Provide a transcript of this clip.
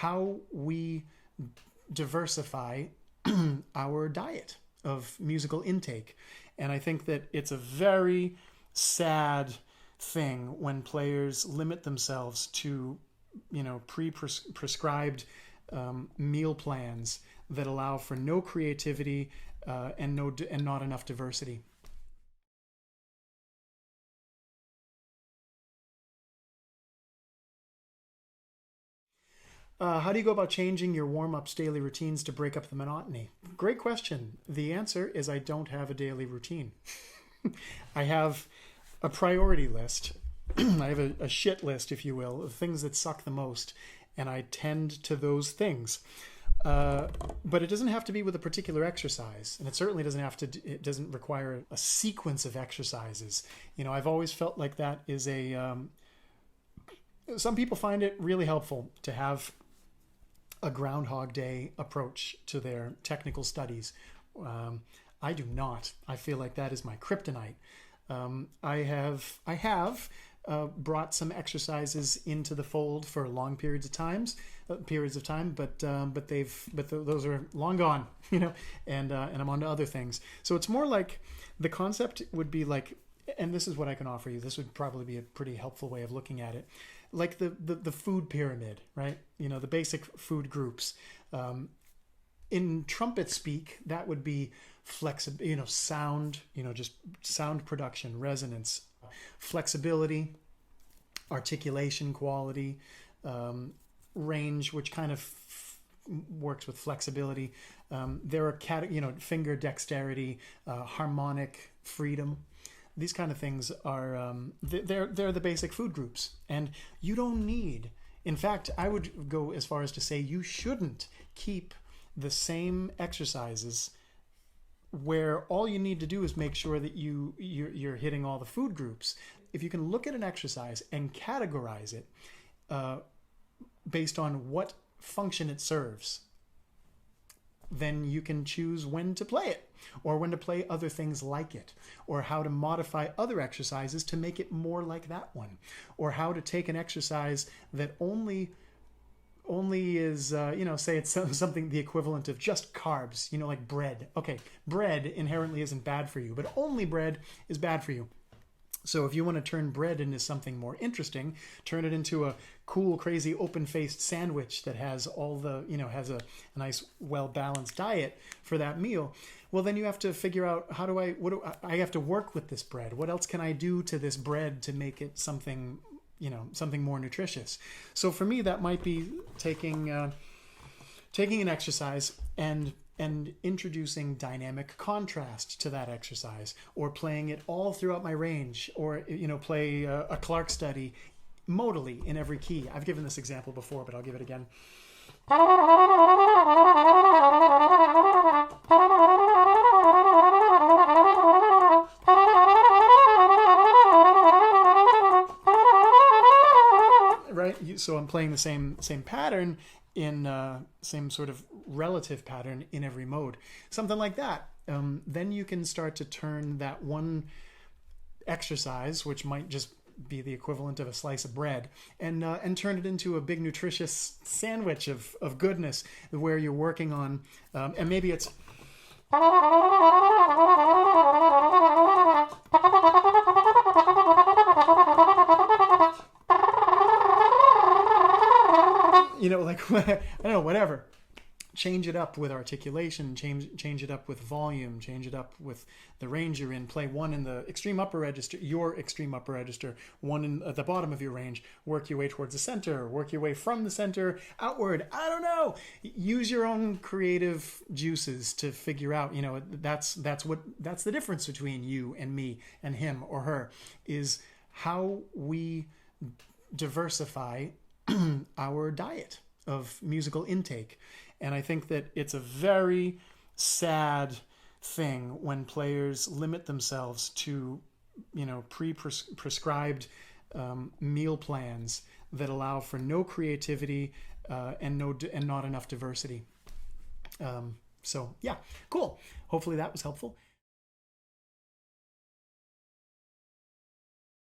how we diversify our diet of musical intake. And I think that it's a very sad thing when players limit themselves to, prescribed meal plans that allow for no creativity and not enough diversity. How do you go about changing your warm-ups daily routines to break up the monotony? Great question. The answer is I don't have a daily routine. I have a priority list. I have a shit list, if you will, of things that suck the most, and I tend to those things. But it doesn't have to be with a particular exercise, and it certainly it doesn't require a sequence of exercises. I've always felt like that is some people find it really helpful to have a Groundhog Day approach to their technical studies. I do not. I feel like that is my kryptonite. I have brought some exercises into the fold for long periods of time, but those are long gone, and I'm on to other things. So it's more like the concept would be like, and this is what I can offer you. This would probably be a pretty helpful way of looking at it. Like the food pyramid, right? The basic food groups. In trumpet-speak, that would be flexible, sound, just sound production, resonance, flexibility, articulation quality, range, which kind of works with flexibility. There are finger dexterity, harmonic freedom. These kind of things are they're the basic food groups, and you don't need. In fact, I would go as far as to say you shouldn't keep the same exercises where all you need to do is make sure that you're hitting all the food groups. If you can look at an exercise and categorize it based on what function it serves, then you can choose when to play it, or when to play other things like it, or how to modify other exercises to make it more like that one, or how to take an exercise that only is, say it's something the equivalent of just carbs, like bread. Okay, bread inherently isn't bad for you, but only bread is bad for you. So if you want to turn bread into something more interesting, turn it into a cool, crazy, open-faced sandwich that has all the, has a nice, well-balanced diet for that meal. Well, then you have to figure out I have to work with this bread. What else can I do to this bread to make it something, something more nutritious? So for me, that might be taking an exercise and introducing dynamic contrast to that exercise, or playing it all throughout my range, or play a Clark study modally in every key. I've given this example before, but I'll give it again. Right? So I'm playing the same pattern in same sort of relative pattern in every mode. Something like that. Then you can start to turn that one exercise, which might just be the equivalent of a slice of bread, and turn it into a big nutritious sandwich of goodness, where you're working on, and maybe it's like, I don't know, whatever. Change it up with articulation, change it up with volume, change it up with the range you're in. Play one in the extreme upper register, your extreme upper register, one at the bottom of your range. Work your way towards the center, work your way from the center outward. I don't know. Use your own creative juices to figure out, that's the difference between you and me and him or her, is how we diversify our diet of musical intake. And I think that it's a very sad thing when players limit themselves to, prescribed meal plans that allow for no creativity and not enough diversity. So yeah, cool. Hopefully that was helpful.